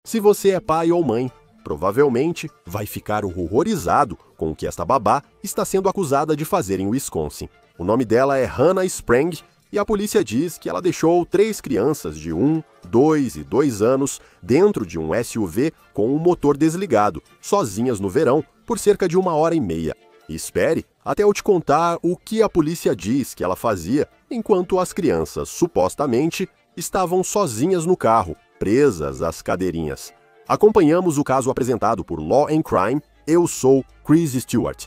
Se você é pai ou mãe, provavelmente vai ficar horrorizado com o que esta babá está sendo acusada de fazer em Wisconsin. O nome dela é Hannah Sprang e a polícia diz que ela deixou 3 crianças de 1, 2 e 2 anos dentro de um SUV com o motor desligado, sozinhas no verão, por cerca de 1h30. E espere até eu te contar o que a polícia diz que ela fazia enquanto as crianças, supostamente, estavam sozinhas no carro, presas às cadeirinhas. Acompanhamos o caso apresentado por Law and Crime. Eu sou Chris Stewart.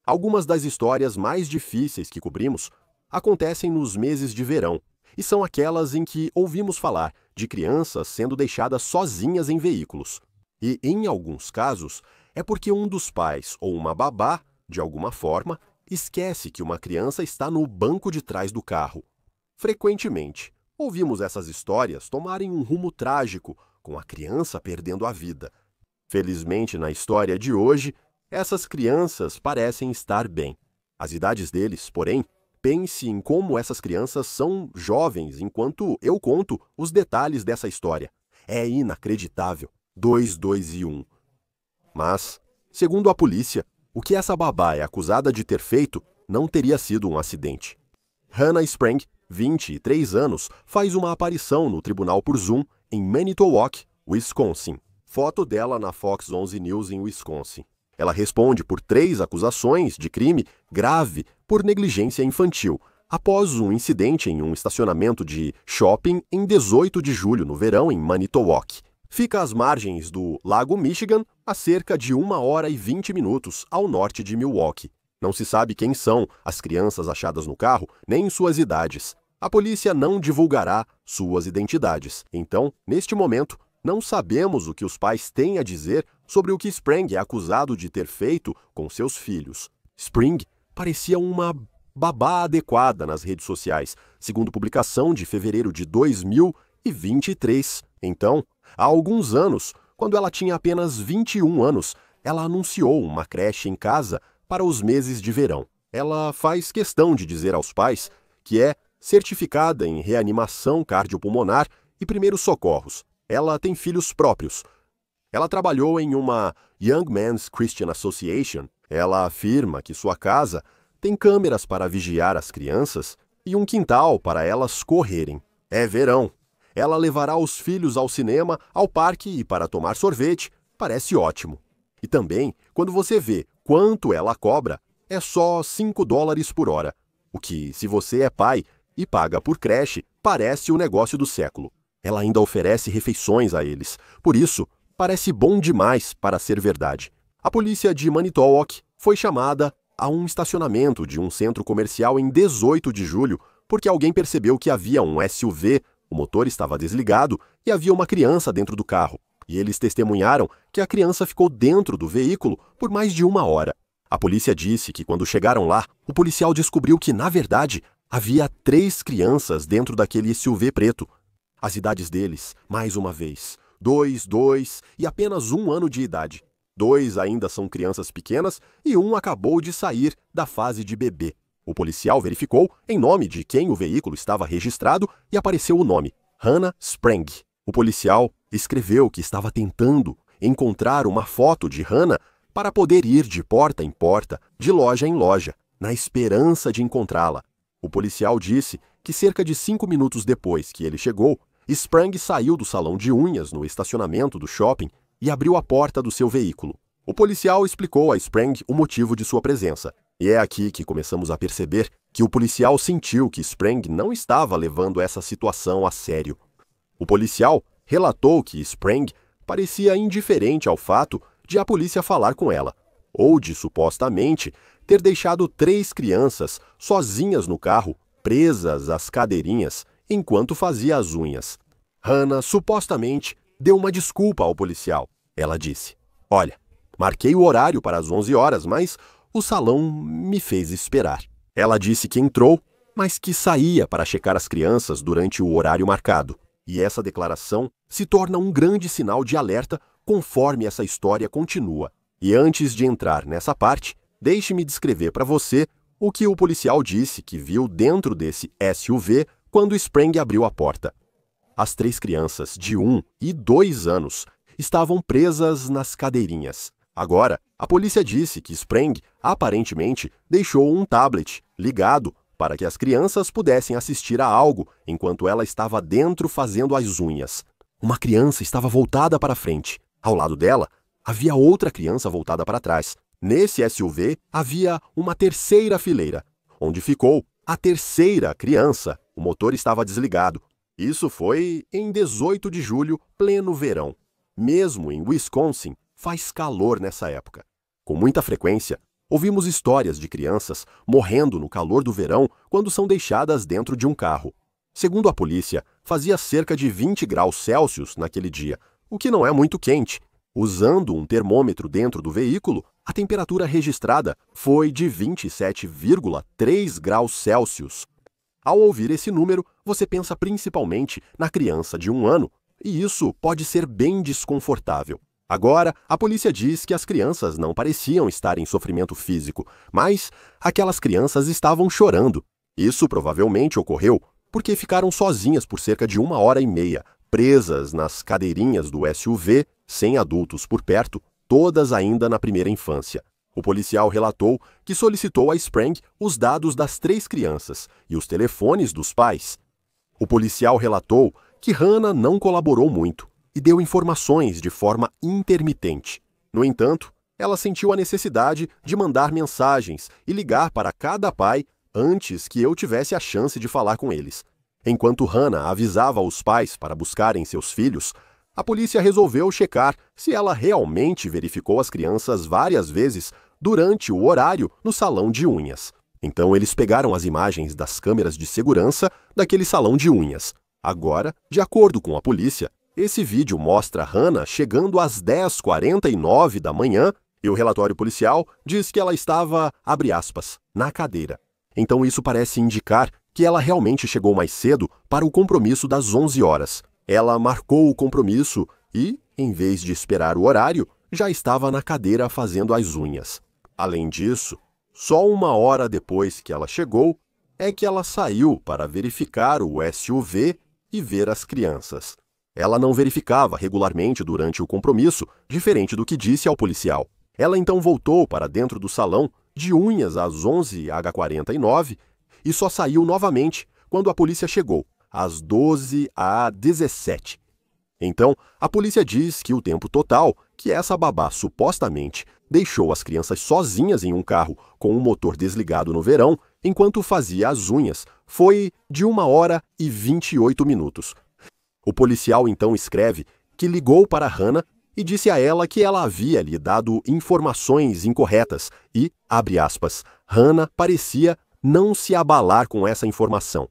Algumas das histórias mais difíceis que cobrimos acontecem nos meses de verão, e são aquelas em que ouvimos falar de crianças sendo deixadas sozinhas em veículos. E, em alguns casos, é porque um dos pais ou uma babá, de alguma forma, esquece que uma criança está no banco de trás do carro. Frequentemente, ouvimos essas histórias tomarem um rumo trágico, com a criança perdendo a vida. Felizmente, na história de hoje, essas crianças parecem estar bem. As idades deles, porém, pense em como essas crianças são jovens enquanto eu conto os detalhes dessa história. É inacreditável. 2, 2 e 1. Mas, segundo a polícia, o que essa babá é acusada de ter feito não teria sido um acidente. Hannah Sprang, 23 anos, faz uma aparição no tribunal por Zoom em Manitowoc, Wisconsin. Foto dela na Fox 11 News em Wisconsin. Ela responde por 3 acusações de crime grave por negligência infantil, após um incidente em um estacionamento de shopping em 18 de julho, no verão, em Manitowoc. Fica às margens do Lago Michigan, a cerca de 1h20 ao norte de Milwaukee. Não se sabe quem são as crianças achadas no carro, nem suas idades. A polícia não divulgará suas identidades. Então, neste momento, não sabemos o que os pais têm a dizer sobre o que Sprang é acusado de ter feito com seus filhos. Sprang parecia uma babá adequada nas redes sociais, segundo publicação de fevereiro de 2023. Então, há alguns anos, quando ela tinha apenas 21 anos, ela anunciou uma creche em casa para os meses de verão. Ela faz questão de dizer aos pais que é certificada em reanimação cardiopulmonar e primeiros socorros. Ela tem filhos próprios. Ela trabalhou em uma Young Men's Christian Association. Ela afirma que sua casa tem câmeras para vigiar as crianças e um quintal para elas correrem. É verão. Ela levará os filhos ao cinema, ao parque e para tomar sorvete. Parece ótimo. E também, quando você vê quanto ela cobra, é só $5 por hora. O que, se você é pai e paga por creche, parece o negócio do século. Ela ainda oferece refeições a eles. Por isso, parece bom demais para ser verdade. A polícia de Manitowoc foi chamada a um estacionamento de um centro comercial em 18 de julho porque alguém percebeu que havia um SUV, o motor estava desligado e havia uma criança dentro do carro. E eles testemunharam que a criança ficou dentro do veículo por mais de 1 hora. A polícia disse que quando chegaram lá, o policial descobriu que, na verdade, havia 3 crianças dentro daquele SUV preto. As idades deles, mais uma vez, 2, 2 e apenas 1 ano de idade. 2 ainda são crianças pequenas e 1 acabou de sair da fase de bebê. O policial verificou em nome de quem o veículo estava registrado e apareceu o nome, Hannah Sprang. O policial escreveu que estava tentando encontrar uma foto de Hannah para poder ir de porta em porta, de loja em loja, na esperança de encontrá-la. O policial disse que cerca de 5 minutos depois que ele chegou, Sprang saiu do salão de unhas no estacionamento do shopping e abriu a porta do seu veículo. O policial explicou a Sprang o motivo de sua presença. E é aqui que começamos a perceber que o policial sentiu que Sprang não estava levando essa situação a sério. O policial relatou que Sprang parecia indiferente ao fato de a polícia falar com ela, ou de, supostamente, ter deixado 3 crianças sozinhas no carro, presas às cadeirinhas, enquanto fazia as unhas. Hannah, supostamente, deu uma desculpa ao policial. Ela disse: "Olha, marquei o horário para as 11 horas, mas o salão me fez esperar." Ela disse que entrou, mas que saía para checar as crianças durante o horário marcado. E essa declaração se torna um grande sinal de alerta conforme essa história continua. E antes de entrar nessa parte, deixe-me descrever para você o que o policial disse que viu dentro desse SUV quando Sprague abriu a porta. As 3 crianças de 1 e 2 anos estavam presas nas cadeirinhas. Agora, a polícia disse que Sprague aparentemente deixou um tablet ligado para que as crianças pudessem assistir a algo enquanto ela estava dentro fazendo as unhas. Uma criança estava voltada para frente. Ao lado dela, havia outra criança voltada para trás. Nesse SUV, havia uma terceira fileira, onde ficou a terceira criança. O motor estava desligado. Isso foi em 18 de julho, pleno verão. Mesmo em Wisconsin, faz calor nessa época. Com muita frequência, ouvimos histórias de crianças morrendo no calor do verão quando são deixadas dentro de um carro. Segundo a polícia, fazia cerca de 20 graus Celsius naquele dia, o que não é muito quente. Usando um termômetro dentro do veículo, a temperatura registrada foi de 27,3 graus Celsius. Ao ouvir esse número, você pensa principalmente na criança de 1 ano, e isso pode ser bem desconfortável. Agora, a polícia diz que as crianças não pareciam estar em sofrimento físico, mas aquelas crianças estavam chorando. Isso provavelmente ocorreu porque ficaram sozinhas por cerca de 1h30, presas nas cadeirinhas do SUV, sem adultos por perto, todas ainda na primeira infância. O policial relatou que solicitou a Sprague os dados das 3 crianças e os telefones dos pais. O policial relatou que Hannah não colaborou muito e deu informações de forma intermitente. No entanto, ela sentiu a necessidade de mandar mensagens e ligar para cada pai antes que eu tivesse a chance de falar com eles. Enquanto Hannah avisava os pais para buscarem seus filhos, a polícia resolveu checar se ela realmente verificou as crianças várias vezes durante o horário no salão de unhas. Então eles pegaram as imagens das câmeras de segurança daquele salão de unhas. Agora, de acordo com a polícia, esse vídeo mostra Hannah chegando às 10h49 da manhã e o relatório policial diz que ela estava, abre aspas, na cadeira. Então isso parece indicar que ela realmente chegou mais cedo para o compromisso das 11 horas. Ela marcou o compromisso e, em vez de esperar o horário, já estava na cadeira fazendo as unhas. Além disso, só 1 hora depois que ela chegou, é que ela saiu para verificar o SUV e ver as crianças. Ela não verificava regularmente durante o compromisso, diferente do que disse ao policial. Ela então voltou para dentro do salão de unhas às 11h49 e só saiu novamente quando a polícia chegou, às 12h17. Então, a polícia diz que o tempo total que essa babá supostamente deixou as crianças sozinhas em um carro com o motor desligado no verão, enquanto fazia as unhas, foi de 1h28. O policial então escreve que ligou para Hannah e disse a ela que ela havia lhe dado informações incorretas e, abre aspas, Hannah parecia não se abalar com essa informação.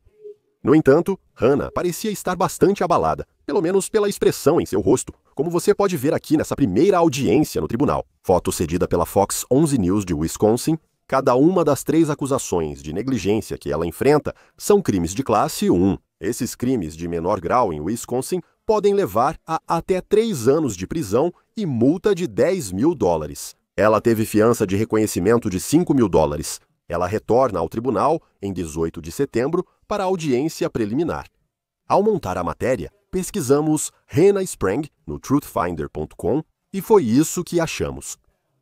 No entanto, Hannah parecia estar bastante abalada, pelo menos pela expressão em seu rosto, como você pode ver aqui nessa primeira audiência no tribunal. Foto cedida pela Fox 11 News de Wisconsin. Cada uma das 3 acusações de negligência que ela enfrenta são crimes de classe 1. Esses crimes de menor grau em Wisconsin podem levar a até 3 anos de prisão e multa de $10.000. Ela teve fiança de reconhecimento de $5.000. Ela retorna ao tribunal em 18 de setembro para a audiência preliminar. Ao montar a matéria, pesquisamos Hannah Sprague no truthfinder.com e foi isso que achamos.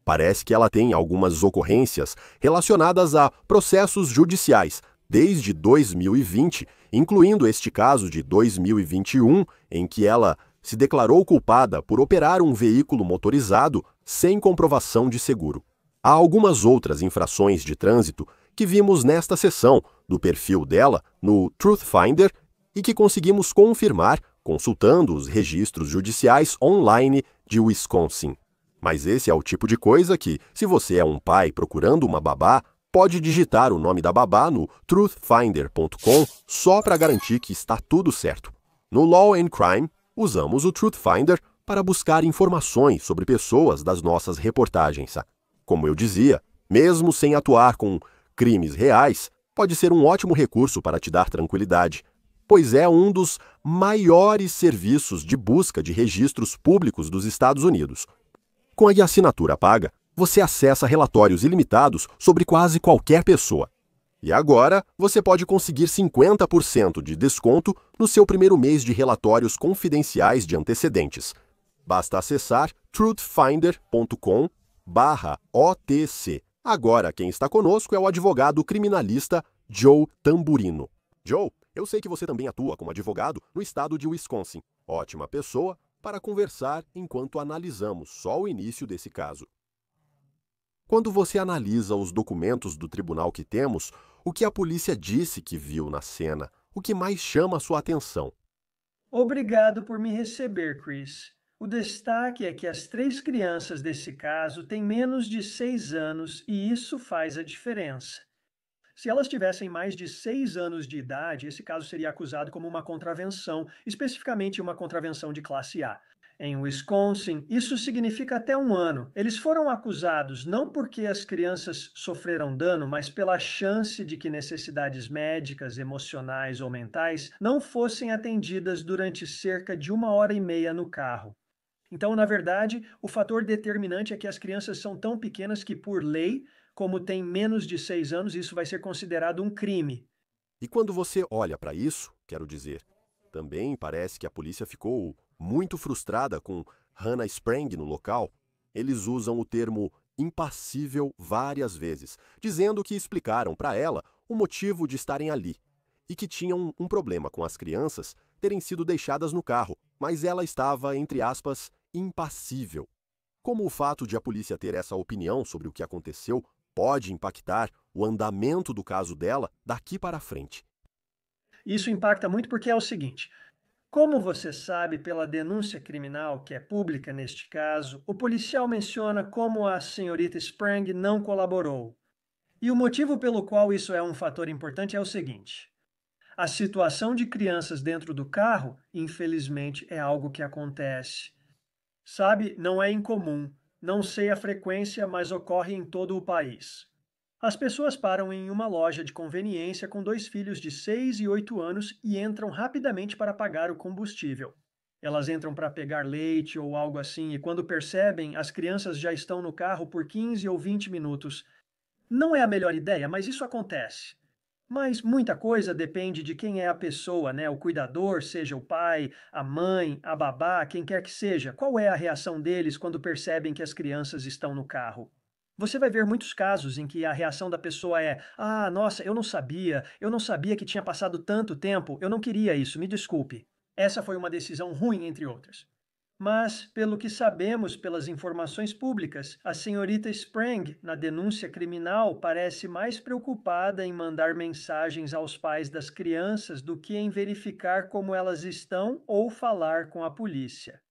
Parece que ela tem algumas ocorrências relacionadas a processos judiciais desde 2020, incluindo este caso de 2021, em que ela se declarou culpada por operar um veículo motorizado sem comprovação de seguro. Há algumas outras infrações de trânsito que vimos nesta seção do perfil dela no Truthfinder e que conseguimos confirmar consultando os registros judiciais online de Wisconsin. Mas esse é o tipo de coisa que, se você é um pai procurando uma babá, pode digitar o nome da babá no truthfinder.com só para garantir que está tudo certo. No Law and Crime, usamos o Truthfinder para buscar informações sobre pessoas das nossas reportagens. Como eu dizia, mesmo sem atuar com crimes reais, pode ser um ótimo recurso para te dar tranquilidade, pois é um dos maiores serviços de busca de registros públicos dos Estados Unidos. Com a assinatura paga, você acessa relatórios ilimitados sobre quase qualquer pessoa. E agora, você pode conseguir 50% de desconto no seu primeiro mês de relatórios confidenciais de antecedentes. Basta acessar truthfinder.com/OTC. Agora, quem está conosco é o advogado criminalista Joe Tamburino. Joe, eu sei que você também atua como advogado no estado de Wisconsin. Ótima pessoa para conversar enquanto analisamos só o início desse caso. Quando você analisa os documentos do tribunal que temos, o que a polícia disse que viu na cena? O que mais chama a sua atenção? Obrigado por me receber, Chris. O destaque é que as três crianças desse caso têm menos de 6 anos e isso faz a diferença. Se elas tivessem mais de 6 anos de idade, esse caso seria acusado como uma contravenção, especificamente uma contravenção de classe A. Em Wisconsin, isso significa até 1 ano. Eles foram acusados não porque as crianças sofreram dano, mas pela chance de que necessidades médicas, emocionais ou mentais não fossem atendidas durante cerca de 1 hora e meia no carro. Então, na verdade, o fator determinante é que as crianças são tão pequenas que, por lei, como têm menos de 6 anos, isso vai ser considerado um crime. E quando você olha para isso, quero dizer, também parece que a polícia ficou muito frustrada com Hannah Sprang no local. Eles usam o termo impassível várias vezes, dizendo que explicaram para ela o motivo de estarem ali e que tinham um problema com as crianças terem sido deixadas no carro, mas ela estava, entre aspas, impassível. Como o fato de a polícia ter essa opinião sobre o que aconteceu pode impactar o andamento do caso dela daqui para frente? Isso impacta muito porque é o seguinte: como você sabe pela denúncia criminal, que é pública neste caso, o policial menciona como a senhorita Sprang não colaborou. E o motivo pelo qual isso é um fator importante é o seguinte: a situação de crianças dentro do carro, infelizmente, é algo que acontece. Sabe, não é incomum. Não sei a frequência, mas ocorre em todo o país. As pessoas param em uma loja de conveniência com dois filhos de 6 e 8 anos e entram rapidamente para pagar o combustível. Elas entram para pegar leite ou algo assim e, quando percebem, as crianças já estão no carro por 15 ou 20 minutos. Não é a melhor ideia, mas isso acontece. Mas muita coisa depende de quem é a pessoa, né? O cuidador, seja o pai, a mãe, a babá, quem quer que seja. Qual é a reação deles quando percebem que as crianças estão no carro? Você vai ver muitos casos em que a reação da pessoa é: ah, nossa, eu não sabia que tinha passado tanto tempo, eu não queria isso, me desculpe. Essa foi uma decisão ruim, entre outras. Mas, pelo que sabemos pelas informações públicas, a senhorita Sprang, na denúncia criminal, parece mais preocupada em mandar mensagens aos pais das crianças do que em verificar como elas estão ou falar com a polícia.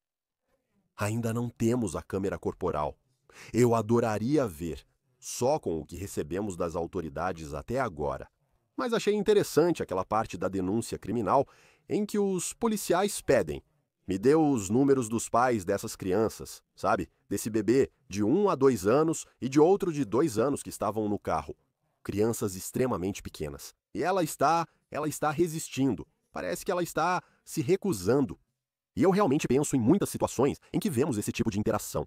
Ainda não temos a câmera corporal. Eu adoraria ver, só com o que recebemos das autoridades até agora. Mas achei interessante aquela parte da denúncia criminal em que os policiais pedem: me dê os números dos pais dessas crianças, sabe? Desse bebê de 1 a 2 anos e de outro de 2 anos que estavam no carro. Crianças extremamente pequenas. E ela está resistindo. Parece que ela está se recusando. E eu realmente penso em muitas situações em que vemos esse tipo de interação.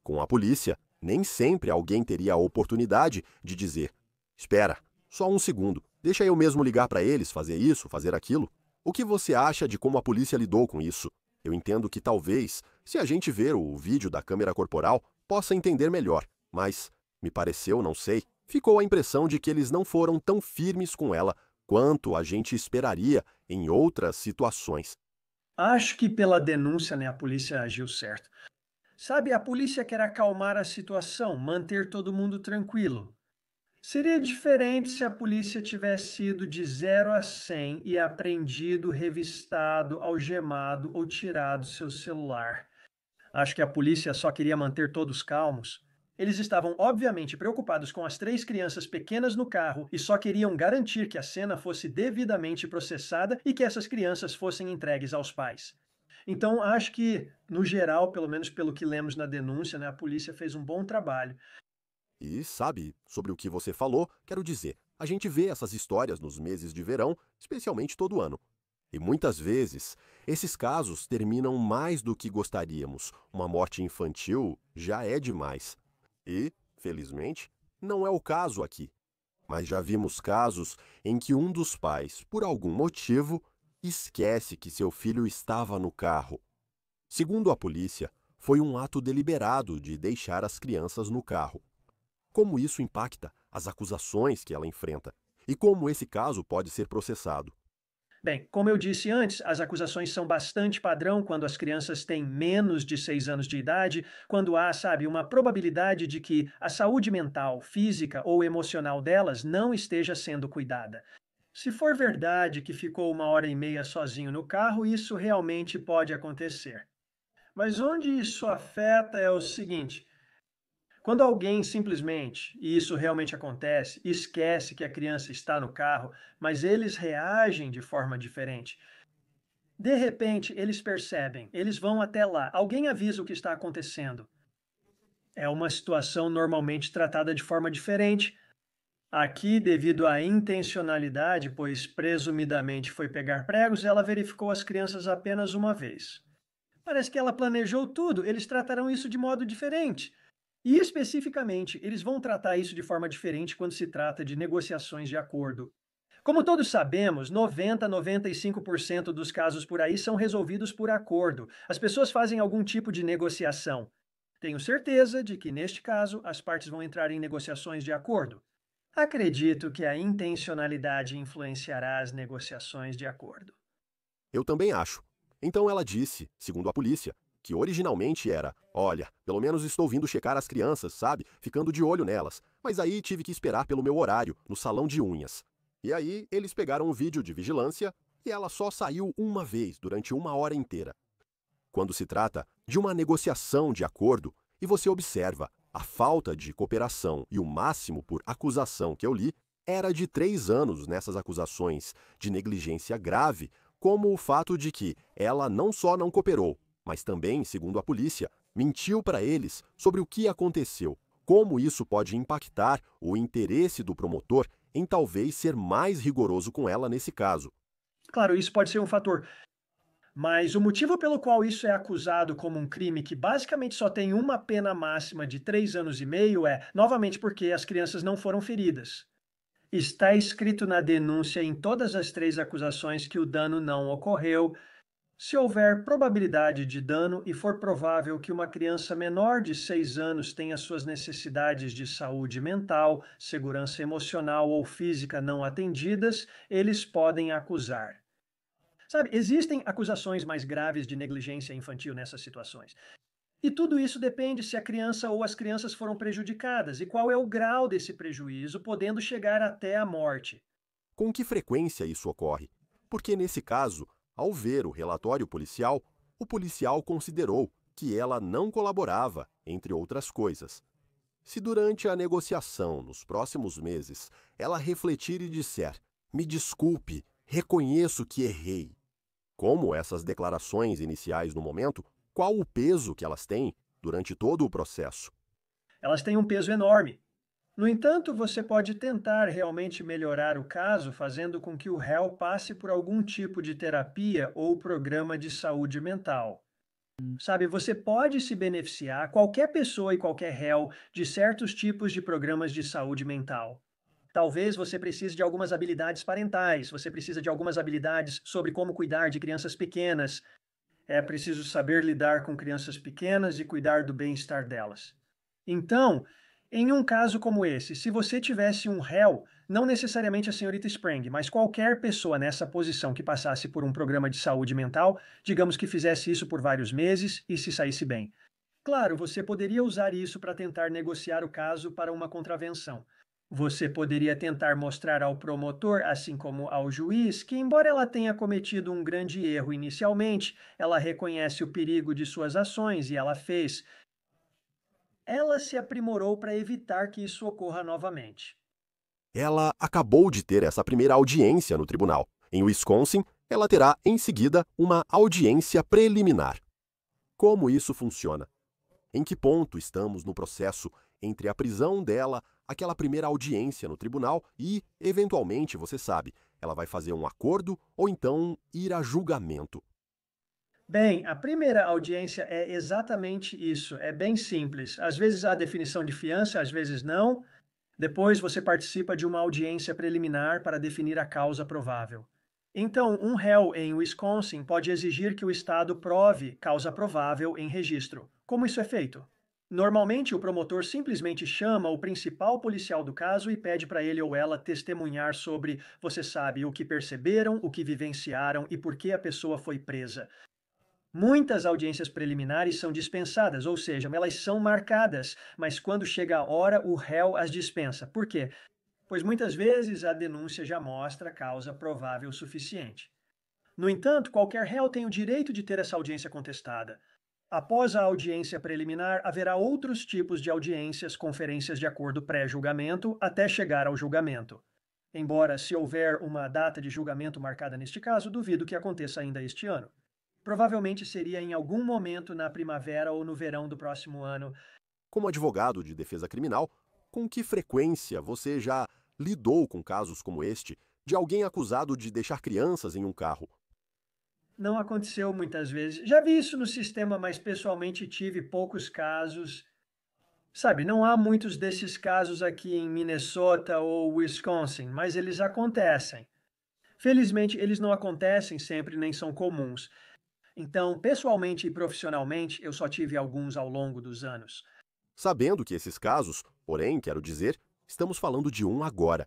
Com a polícia, nem sempre alguém teria a oportunidade de dizer: espera, só um segundo, deixa eu mesmo ligar para eles, fazer isso, fazer aquilo. O que você acha de como a polícia lidou com isso? Eu entendo que talvez, se a gente ver o vídeo da câmera corporal, possa entender melhor, mas, me pareceu, não sei, ficou a impressão de que eles não foram tão firmes com ela quanto a gente esperaria em outras situações. Acho que pela denúncia, né, a polícia agiu certo. Sabe, a polícia quer acalmar a situação, manter todo mundo tranquilo. Seria diferente se a polícia tivesse ido de 0 a 100 e apreendido, revistado, algemado ou tirado seu celular. Acho que a polícia só queria manter todos calmos. Eles estavam obviamente preocupados com as três crianças pequenas no carro e só queriam garantir que a cena fosse devidamente processada e que essas crianças fossem entregues aos pais. Então, acho que, no geral, pelo menos pelo que lemos na denúncia, né, a polícia fez um bom trabalho. E sabe, sobre o que você falou, quero dizer, a gente vê essas histórias nos meses de verão, especialmente todo ano. E muitas vezes, esses casos terminam mais do que gostaríamos. Uma morte infantil já é demais. E, felizmente, não é o caso aqui. Mas já vimos casos em que um dos pais, por algum motivo, esquece que seu filho estava no carro. Segundo a polícia, foi um ato deliberado de deixar as crianças no carro. Como isso impacta as acusações que ela enfrenta? E como esse caso pode ser processado? Bem, como eu disse antes, as acusações são bastante padrão quando as crianças têm menos de 6 anos de idade, quando há, sabe, uma probabilidade de que a saúde mental, física ou emocional delas não esteja sendo cuidada. Se for verdade que ficou 1 hora e meia sozinho no carro, isso realmente pode acontecer. Mas onde isso afeta é o seguinte: quando alguém simplesmente, e isso realmente acontece, esquece que a criança está no carro, mas eles reagem de forma diferente. De repente, eles percebem, eles vão até lá, alguém avisa o que está acontecendo. É uma situação normalmente tratada de forma diferente. Aqui, devido à intencionalidade, pois presumidamente foi pegar pregos, ela verificou as crianças apenas uma vez. Parece que ela planejou tudo, eles tratarão isso de modo diferente. E especificamente, eles vão tratar isso de forma diferente quando se trata de negociações de acordo. Como todos sabemos, 90 a 95% dos casos por aí são resolvidos por acordo. As pessoas fazem algum tipo de negociação. Tenho certeza de que, neste caso, as partes vão entrar em negociações de acordo. Acredito que a intencionalidade influenciará as negociações de acordo. Eu também acho. Então ela disse, segundo a polícia, que originalmente era: olha, pelo menos estou vindo checar as crianças, sabe? Ficando de olho nelas. Mas aí tive que esperar pelo meu horário, no salão de unhas. E aí eles pegaram um vídeo de vigilância e ela só saiu uma vez durante 1 hora inteira. Quando se trata de uma negociação de acordo e você observa a falta de cooperação e o máximo por acusação que eu li era de 3 anos nessas acusações de negligência grave, como o fato de que ela não só não cooperou, mas também, segundo a polícia, mentiu para eles sobre o que aconteceu, como isso pode impactar o interesse do promotor em talvez ser mais rigoroso com ela nesse caso. Claro, isso pode ser um fator, mas o motivo pelo qual isso é acusado como um crime que basicamente só tem uma pena máxima de 3 anos e meio é, novamente, porque as crianças não foram feridas. Está escrito na denúncia em todas as 3 acusações que o dano não ocorreu. Se houver probabilidade de dano e for provável que uma criança menor de 6 anos tenha suas necessidades de saúde mental, segurança emocional ou física não atendidas, eles podem acusar. Sabe, existem acusações mais graves de negligência infantil nessas situações. E tudo isso depende se a criança ou as crianças foram prejudicadas e qual é o grau desse prejuízo, podendo chegar até a morte. Com que frequência isso ocorre? Porque nesse caso, ao ver o relatório policial, o policial considerou que ela não colaborava, entre outras coisas. Se durante a negociação, nos próximos meses, ela refletir e disser: me desculpe, reconheço que errei. Como essas declarações iniciais no momento, qual o peso que elas têm durante todo o processo? Elas têm um peso enorme. No entanto, você pode tentar realmente melhorar o caso fazendo com que o réu passe por algum tipo de terapia ou programa de saúde mental. Sabe, você pode se beneficiar, qualquer pessoa e qualquer réu, de certos tipos de programas de saúde mental. Talvez você precise de algumas habilidades parentais, você precisa de algumas habilidades sobre como cuidar de crianças pequenas. É preciso saber lidar com crianças pequenas e cuidar do bem-estar delas. Então, em um caso como esse, se você tivesse um réu, não necessariamente a senhorita Spring, mas qualquer pessoa nessa posição que passasse por um programa de saúde mental, digamos que fizesse isso por vários meses e se saísse bem. Claro, você poderia usar isso para tentar negociar o caso para uma contravenção. Você poderia tentar mostrar ao promotor, assim como ao juiz, que, embora ela tenha cometido um grande erro inicialmente, ela reconhece o perigo de suas ações e ela fez. Ela se aprimorou para evitar que isso ocorra novamente. Ela acabou de ter essa primeira audiência no tribunal. Em Wisconsin, ela terá em seguida uma audiência preliminar. Como isso funciona? Em que ponto estamos no processo entre a prisão dela, aquela primeira audiência no tribunal e, eventualmente, você sabe, ela vai fazer um acordo ou então ir a julgamento? Bem, a primeira audiência é exatamente isso. É bem simples. Às vezes há definição de fiança, às vezes não. Depois você participa de uma audiência preliminar para definir a causa provável. Então, um réu em Wisconsin pode exigir que o Estado prove causa provável em registro. Como isso é feito? Normalmente, o promotor simplesmente chama o principal policial do caso e pede para ele ou ela testemunhar sobre, você sabe, o que perceberam, o que vivenciaram e por que a pessoa foi presa. Muitas audiências preliminares são dispensadas, ou seja, elas são marcadas, mas quando chega a hora, o réu as dispensa. Por quê? Pois muitas vezes a denúncia já mostra causa provável suficiente. No entanto, qualquer réu tem o direito de ter essa audiência contestada. Após a audiência preliminar, haverá outros tipos de audiências, conferências de acordo pré-julgamento, até chegar ao julgamento. Embora, se houver uma data de julgamento marcada neste caso, duvido que aconteça ainda este ano. Provavelmente seria em algum momento na primavera ou no verão do próximo ano. Como advogado de defesa criminal, com que frequência você já lidou com casos como este de alguém acusado de deixar crianças em um carro? Não aconteceu muitas vezes. Já vi isso no sistema, mas pessoalmente tive poucos casos. Sabe, não há muitos desses casos aqui em Minnesota ou Wisconsin, mas eles acontecem. Felizmente, eles não acontecem sempre nem são comuns. Então, pessoalmente e profissionalmente, eu só tive alguns ao longo dos anos. Sabendo que esses casos, porém, quero dizer, estamos falando de um agora.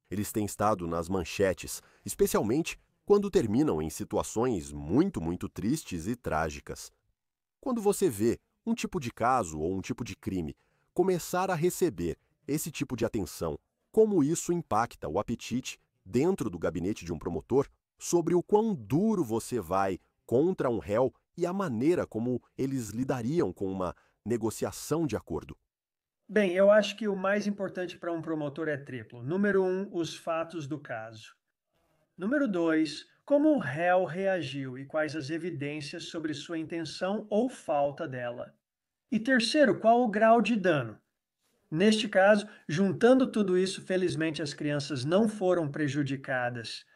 Eles têm estado nas manchetes, especialmente quando terminam em situações muito tristes e trágicas. Quando você vê um tipo de caso ou um tipo de crime começar a receber esse tipo de atenção, como isso impacta o apetite dentro do gabinete de um promotor sobre o quão duro você vai contra um réu e a maneira como eles lidariam com uma negociação de acordo. Bem, eu acho que o mais importante para um promotor é triplo. Número um, os fatos do caso. Número 2, como o réu reagiu e quais as evidências sobre sua intenção ou falta dela. E terceiro, qual o grau de dano. Neste caso, juntando tudo isso, felizmente as crianças não foram prejudicadas.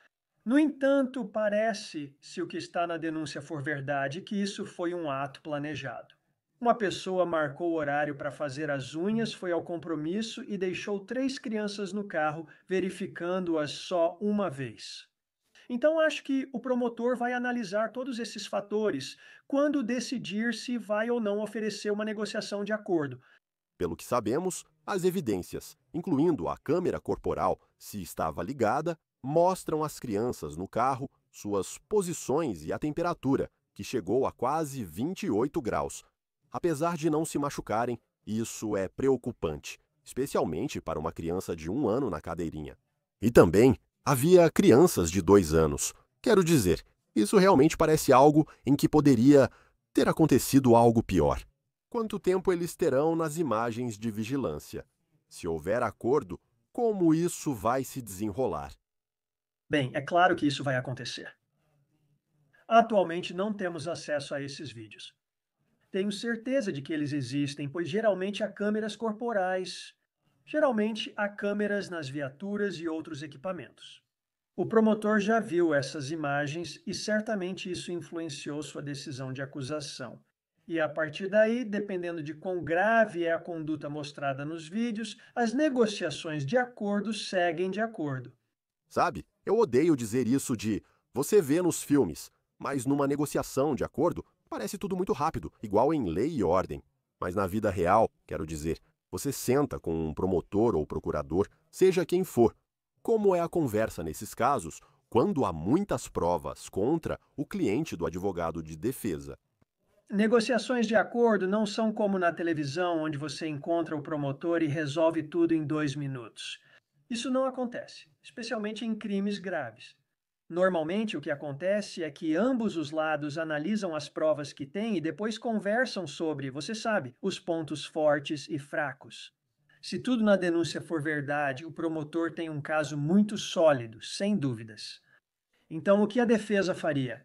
No entanto, parece, se o que está na denúncia for verdade, que isso foi um ato planejado. Uma pessoa marcou o horário para fazer as unhas, foi ao compromisso e deixou 3 crianças no carro, verificando-as só uma vez. Então, acho que o promotor vai analisar todos esses fatores quando decidir se vai ou não oferecer uma negociação de acordo. Pelo que sabemos, as evidências, incluindo a câmera corporal, se estava ligada, mostram as crianças no carro, suas posições e a temperatura, que chegou a quase 28 graus. Apesar de não se machucarem, isso é preocupante, especialmente para uma criança de 1 ano na cadeirinha. E também havia crianças de 2 anos. Quero dizer, isso realmente parece algo em que poderia ter acontecido algo pior. Quanto tempo eles terão nas imagens de vigilância? Se houver acordo, como isso vai se desenrolar? Bem, é claro que isso vai acontecer. Atualmente não temos acesso a esses vídeos. Tenho certeza de que eles existem, pois geralmente há câmeras corporais. Geralmente há câmeras nas viaturas e outros equipamentos. O promotor já viu essas imagens e certamente isso influenciou sua decisão de acusação. E a partir daí, dependendo de quão grave é a conduta mostrada nos vídeos, as negociações de acordo seguem de acordo. Sabe, eu odeio dizer isso de você vê nos filmes, mas numa negociação de acordo parece tudo muito rápido, igual em Lei e Ordem. Mas na vida real, quero dizer, você senta com um promotor ou procurador, seja quem for. Como é a conversa nesses casos, quando há muitas provas contra o cliente do advogado de defesa? Negociações de acordo não são como na televisão, onde você encontra o promotor e resolve tudo em 2 minutos. Isso não acontece, especialmente em crimes graves. Normalmente, o que acontece é que ambos os lados analisam as provas que têm e depois conversam sobre, você sabe, os pontos fortes e fracos. Se tudo na denúncia for verdade, o promotor tem um caso muito sólido, sem dúvidas. Então, o que a defesa faria?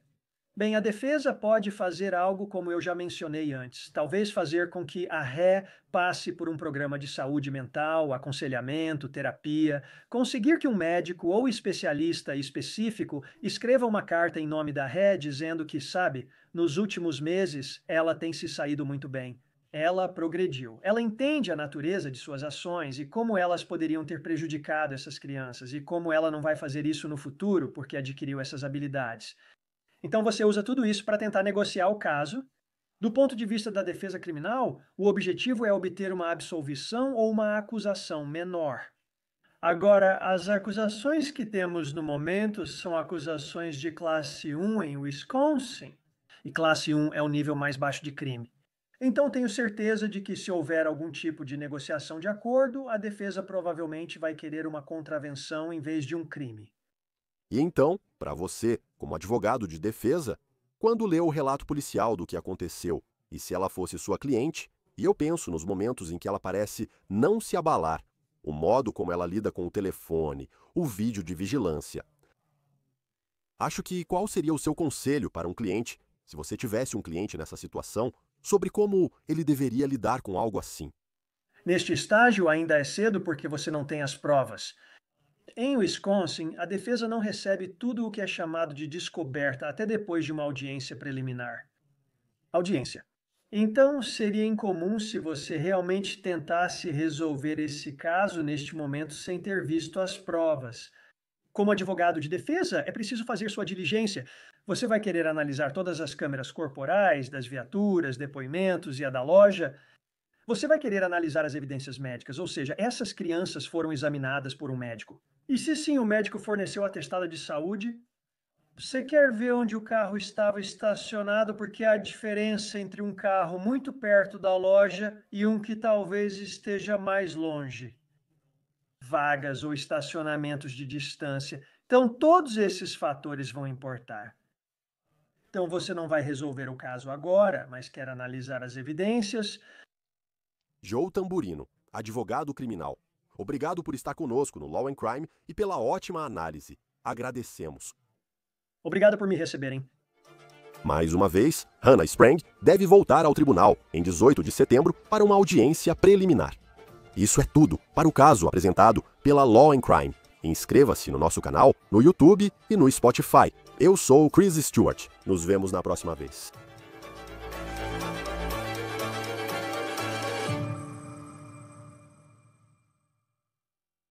Bem, a defesa pode fazer algo como eu já mencionei antes, talvez fazer com que a ré passe por um programa de saúde mental, aconselhamento, terapia, conseguir que um médico ou especialista específico escreva uma carta em nome da ré dizendo que, sabe, nos últimos meses ela tem se saído muito bem. Ela progrediu. Ela entende a natureza de suas ações e como elas poderiam ter prejudicado essas crianças e como ela não vai fazer isso no futuro porque adquiriu essas habilidades. Então você usa tudo isso para tentar negociar o caso. Do ponto de vista da defesa criminal, o objetivo é obter uma absolvição ou uma acusação menor. Agora, as acusações que temos no momento são acusações de classe 1 em Wisconsin, e classe 1 é o nível mais baixo de crime. Então, tenho certeza de que, se houver algum tipo de negociação de acordo, a defesa provavelmente vai querer uma contravenção em vez de um crime. E então, para você, como advogado de defesa, quando lê o relato policial do que aconteceu, e se ela fosse sua cliente, e eu penso nos momentos em que ela parece não se abalar, o modo como ela lida com o telefone, o vídeo de vigilância. Acho que qual seria o seu conselho para um cliente, se você tivesse um cliente nessa situação, sobre como ele deveria lidar com algo assim? Neste estágio, ainda é cedo porque você não tem as provas. Em Wisconsin, a defesa não recebe tudo o que é chamado de descoberta até depois de uma audiência preliminar. Audiência. Então, seria incomum se você realmente tentasse resolver esse caso neste momento sem ter visto as provas. Como advogado de defesa, é preciso fazer sua diligência. Você vai querer analisar todas as câmeras corporais, das viaturas, depoimentos e a da loja. Você vai querer analisar as evidências médicas, ou seja, essas crianças foram examinadas por um médico. E se sim, o médico forneceu atestado de saúde, você quer ver onde o carro estava estacionado, porque há diferença entre um carro muito perto da loja e um que talvez esteja mais longe. Vagas ou estacionamentos de distância. Então, todos esses fatores vão importar. Então, você não vai resolver o caso agora, mas quer analisar as evidências. Joe Tamburino, advogado criminal. Obrigado por estar conosco no Law and Crime e pela ótima análise. Agradecemos. Obrigado por me receberem. Mais uma vez, Hannah Sprang deve voltar ao tribunal em 18 de setembro para uma audiência preliminar. Isso é tudo para o caso apresentado pela Law and Crime. Inscreva-se no nosso canal, no YouTube e no Spotify. Eu sou o Chris Stewart. Nos vemos na próxima vez.